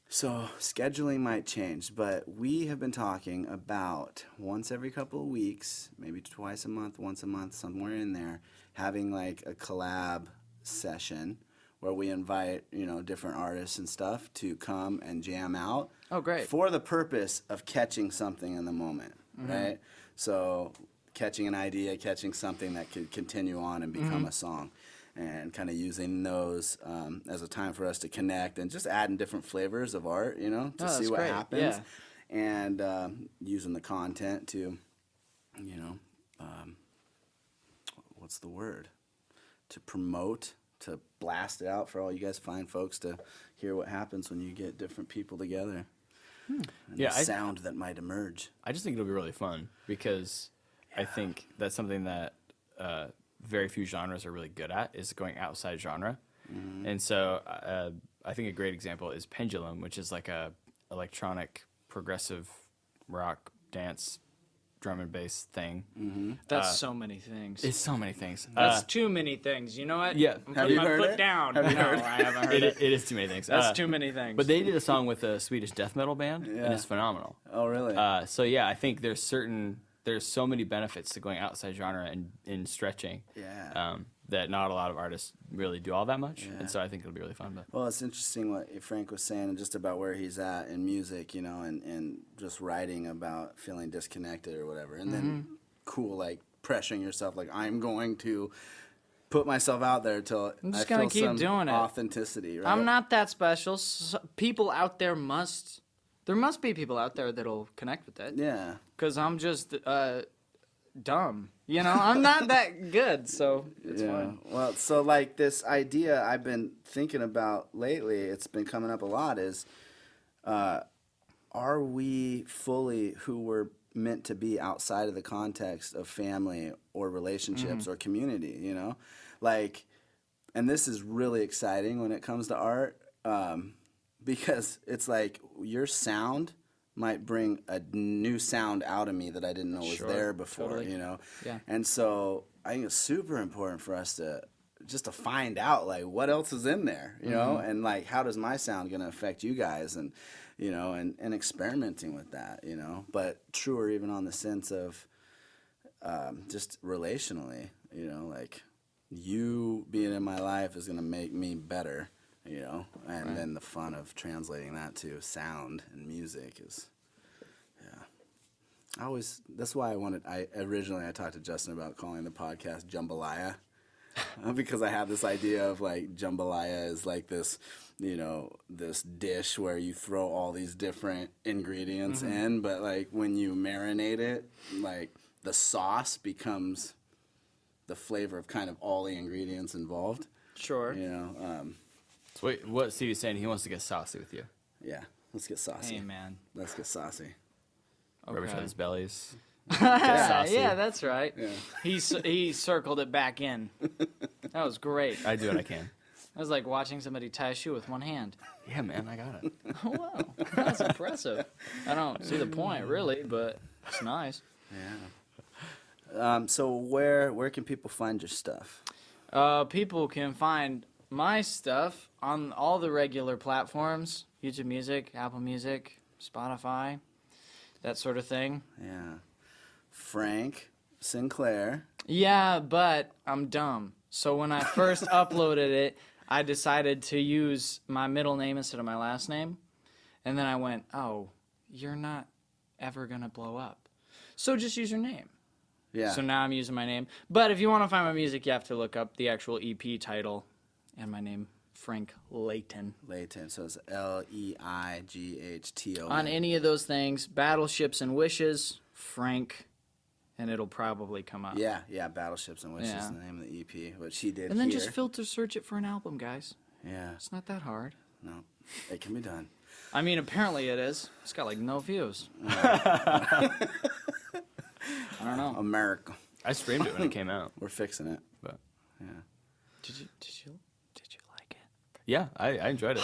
So scheduling might change, but we have been talking about once every couple of weeks, maybe twice a month, once a month, somewhere in there, having like a collab session where we invite, you know, different artists and stuff to come and jam out. Oh, great. For the purpose of catching something in the moment, right? So catching an idea, catching something that could continue on and become a song, and kind of using those as a time for us to connect and just adding different flavors of art, you know, to Oh, see that's what great. happens. Yeah. And using the content to, you know, what's the word? To promote, to blast it out for all you guys fine folks to hear what happens when you get different people together. And Yeah, the sound that might emerge. I just think it'll be really fun because I think that's something that very few genres are really good at, is going outside genre. And so I think a great example is Pendulum, which is like a electronic progressive rock dance drum and bass thing. That's so many things. It's so many things. That's too many things. You know what? yeah. I'm Have putting you my heard foot it? down. Have you No, heard it? I haven't heard it. It is too many things. That's too many things. But they did a song with a Swedish death metal band, Yeah. and it's phenomenal. Oh, really? So yeah, I think there's so many benefits to going outside genre and in stretching. Yeah. That not a lot of artists really do all that much, and so I think it'll be really fun. But Well, it's interesting what Frank was saying just about where he's at in music, you know, and just writing about feeling disconnected or whatever. And then cool, like pressuring yourself, like I'm going to put myself out there till I'm just I gonna feel keep some doing it. authenticity, right? I'm not that special. People out there there must be people out there that'll connect with it. Yeah. Because I'm just dumb. You know, I'm not that good, so it's fine. Well, so like this idea I've been thinking about lately, it's been coming up a lot, is are we fully who we're meant to be outside of the context of family or relationships or community, you know? Like, and this is really exciting when it comes to art, because it's like your sound might bring a new sound out of me that I didn't know was there before, totally. you know? Yeah. And so I think it's super important for us to just to find out, like, what else is in there, you know? And, like, how does my sound going to affect you guys? And, you know, and experimenting with that, you know? But truer even on the sense of just relationally, you know, like, you being in my life is going to make me better, you know? And then the fun of translating that to sound and music is, that's why originally I talked to Justin about calling the podcast Jambalaya. Because I have this idea of, like, jambalaya is like this, you know, this dish where you throw all these different ingredients in, but, like, when you marinate it, like, the sauce becomes the flavor of kind of all the ingredients involved. Sure. You know? So wait, what Stevie's saying, he wants to get saucy with you. Yeah, let's get saucy. Hey, man. Let's get saucy. Rub each other's bellies. Yeah, that's right. Yeah. He circled it back in. That was great. I do what I can. It was like watching somebody tie a shoe with one hand. Yeah, man, I got it. Oh, wow. That's impressive. I don't see the point, really, but it's nice. Yeah. So where can people find your stuff? People can find my stuff on all the regular platforms. YouTube Music, Apple Music, Spotify, that sort of thing. Yeah. Frank Sinclair. Yeah, but I'm dumb. So when I first uploaded it, I decided to use my middle name instead of my last name. And then I went, oh, you're not ever going to blow up. So just use your name. Yeah. So now I'm using my name. But if you want to find my music, you have to look up the actual EP title and my name, Frank Layton. Layton. So it's Leighton. On any of those things, Battleships and Wishes, Frank, and it'll probably come up. Yeah, Battleships and Wishes Yeah. is the name of the EP, which he did And then here. just filter search it for an album, guys. Yeah, It's not that hard. no, it can be done. I mean, apparently it is. It's got like no views. I don't know. America. I streamed it when it came out. We're fixing it. But Yeah. Did you like it? yeah, I enjoyed it.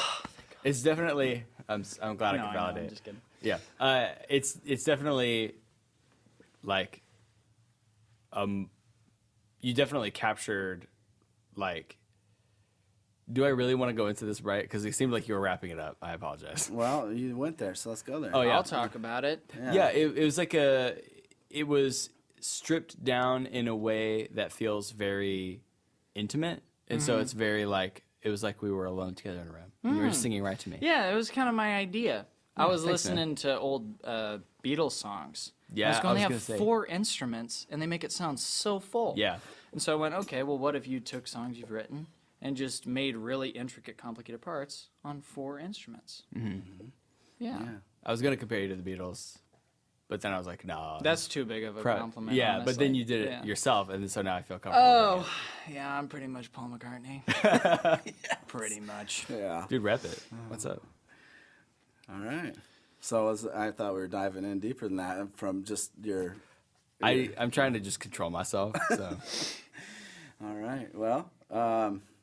It's definitely. I'm glad I No, could I know, validate. I'm just kidding. Yeah, it's definitely like, you definitely captured, like. Do I really want to go into this right? Because it seemed like you were wrapping it up. I apologize. Well, you went there, so let's go there. Oh yeah, I'll talk about it. yeah. It was like it was stripped down in a way that feels very intimate, and so it's very like it was like we were alone together in a room. And you were just singing right to me. Yeah, it was kind of my idea. I was thanks, man. listening to old Beatles songs. Yeah, I was going, I was they gonna have say. 4 instruments, and they make it sound so full. Yeah. And so I went, okay, well, what if you took songs you've written and just made really intricate, complicated parts on 4 instruments? Mm-hmm. Yeah. I was gonna compare you to the Beatles, but then I was like, no. That's too big of a compliment. Yeah, but then honestly. you did it Yeah. yourself, and so now I feel comfortable. Oh, yeah, I'm pretty much Paul McCartney. Pretty much. Yeah. Dude, rep it. What's up? All right. So I thought we were diving in deeper than that from just your. I'm trying to just control myself. So All right. Well,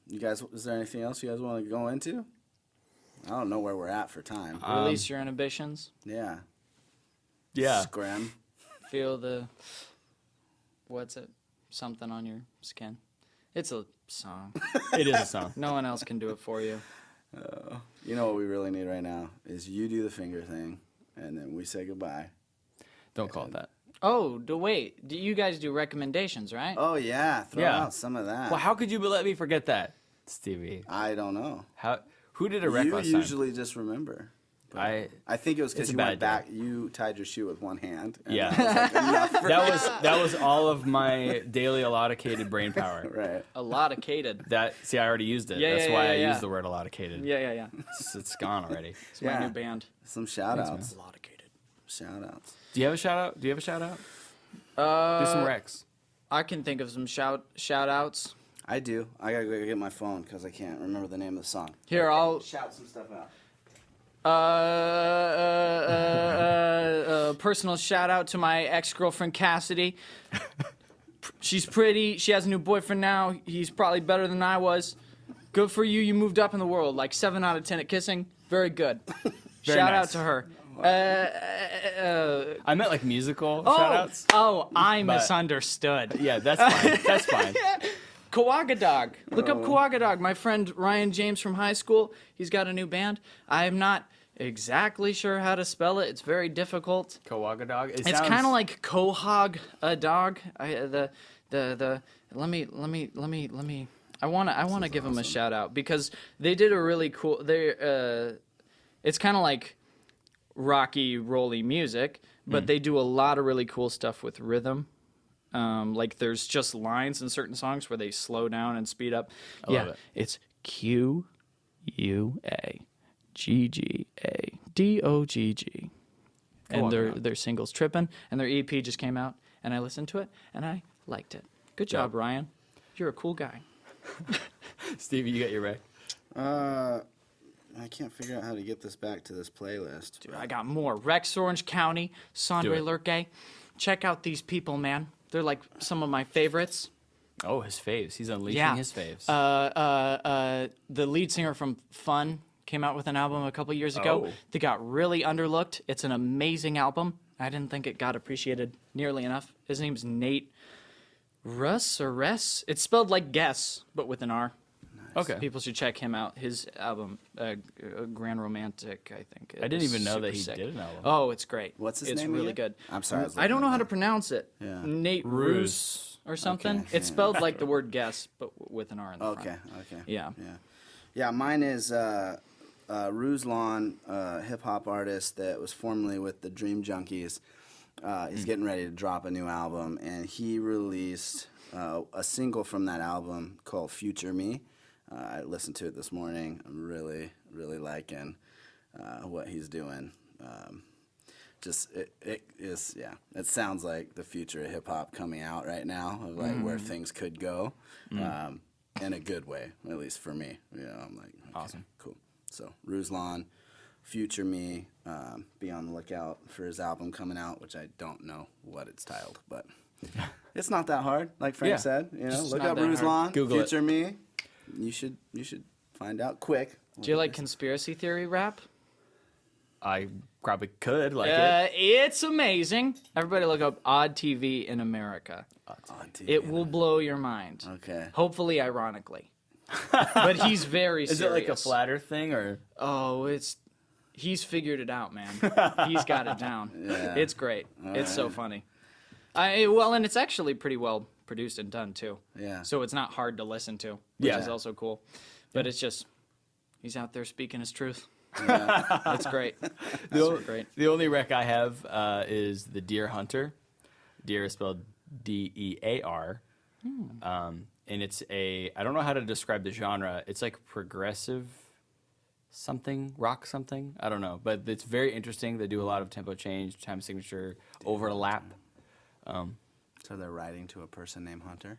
you guys, is there anything else you guys want to go into? I don't know where we're at for time. Release your inhibitions. Yeah. yeah, Scram. Feel the, what's it? Something on your skin. It's a song. it is a song. No one else can do it for you. You know what we really need right now is you do the finger thing, and then we say goodbye. Don't call it that. Oh, wait. Do you guys do recommendations, right? Oh yeah, throw Yeah. out some of that. Well, how could you let me forget that, Stevie? I don't know. Who did a rec You last time? usually just remember. I think it was because It's a you bad went back. You tied your shoe with one hand. And Yeah. that was like enough for that was all of my daily allocated brain power. right. A lot of cated. I already used it. Yeah, That's yeah, why yeah, I yeah. used the word allocated. Yeah. It's gone already. It's my Yeah. new band. Some shout outs. A lot of cated. Shout outs. Do you have a shout out? Do some recs. I can think of some shout outs. I do. I gotta go get my phone because I can't remember the name of the song. Here, I'll Shout some stuff out. personal shout out to my ex-girlfriend Cassidy. She's pretty. She has a new boyfriend now. He's probably better than I was. Good for you. You moved up in the world. Like 7 out of 10 at kissing. Very good. Shout out nice. to her. I meant like musical shout-outs. Oh, I misunderstood. Yeah, that's fine. That's fine. Kawagadog. Look up Kawagadog. My friend Ryan James from high school. He's got a new band. I'm not exactly sure how to spell it. It's very difficult. Kawagadog. It's kind of like Quahog a dog. Let me. I wanna give them a shout out because they did a really cool. It's kind of like rocky, rolly music, but they do a lot of really cool stuff with rhythm. Like there's just lines in certain songs where they slow down and speed up. I love it. It's QUAGGADOGG. And their single's Trippin', and their EP just came out, and I listened to it, and I liked it. Good job, Ryan. You're a cool guy. Stevie, you got your rec? I can't figure out how to get this back to this playlist. Dude, I got more. Rex Orange County, Sondre Lurke. Check out these people, man. They're like some of my favorites. Oh, his faves. He's unleashing his faves. The lead singer from Fun came out with an album a couple years ago. Oh. They got really underlooked. It's an amazing album. I didn't think it got appreciated nearly enough. His name's Nate Ruess or Ress. It's spelled like guess, but with an R. Okay. People should check him out. His album, Grand Romantic, I think. I didn't even know super that he sick. did an album. Oh, it's great. What's his it's name really again? good. I'm sorry. I don't know how to pronounce it. Yeah. Nate Ruess or something. Okay, It's spelled like the word guess, but with an R in the Okay. front. Okay. Yeah. Yeah. Mine is Ruslan, hip hop artist that was formerly with the Dream Junkies. He's getting ready to drop a new album, and he released a single from that album called "Future Me." I listened to it this morning. I'm really, really liking what he's doing. It sounds like the future of hip hop coming out right now, of like where things could go, in a good way, at least for me. You know, I'm like, okay, Awesome, cool. So Ruslan, Future Me, be on the lookout for his album coming out, which I don't know what it's titled, but it's not that hard. Like Frank said, you know, Just look not up that hard. Ruslan, Google it. Future Me. You should find out quick. Do you like conspiracy theory rap? I probably could like it. It's amazing. Everybody look up Odd TV in America. It will blow your mind. Okay. Hopefully, ironically. But he's very serious. Is it like a flatter thing or? Oh, he's figured it out, man. He's got it down. Yeah. It's great. It's so funny. And it's actually pretty well produced and done too. Yeah. So it's not hard to listen to, which is also cool. But it's just he's out there speaking his truth. Yeah. It's great. Great. The only rec I have is the Deer Hunter. Deer is spelled DEAR. And it's I don't know how to describe the genre. It's like progressive something, rock something. I don't know. But it's very interesting. They do a lot of tempo change, time signature, overlap. So they're writing to a person named Hunter?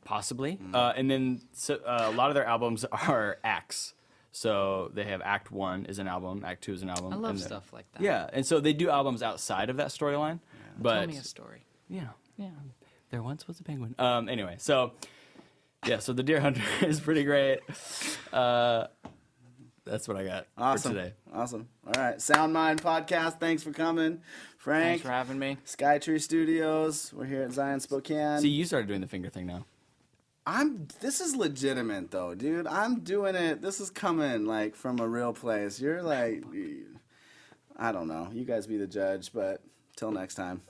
Possibly. And then a lot of their albums are acts. So they have Act 1 is an album, Act 2 is an album. I love stuff like that. Yeah, and so they do albums outside of that storyline. But Tell me a story. yeah, there once was a penguin. Anyway, so the Deer Hunter is pretty great. That's what I got for today. Awesome. All right. Sound Mind Podcast. Thanks for coming. Frank. Thanks for having me. Skytree Studios. We're here at Zion Spokane. See, you started doing the finger thing now. This is legitimate though, dude. I'm doing it. This is coming like from a real place. You're like, I don't know. You guys be the judge, but till next time.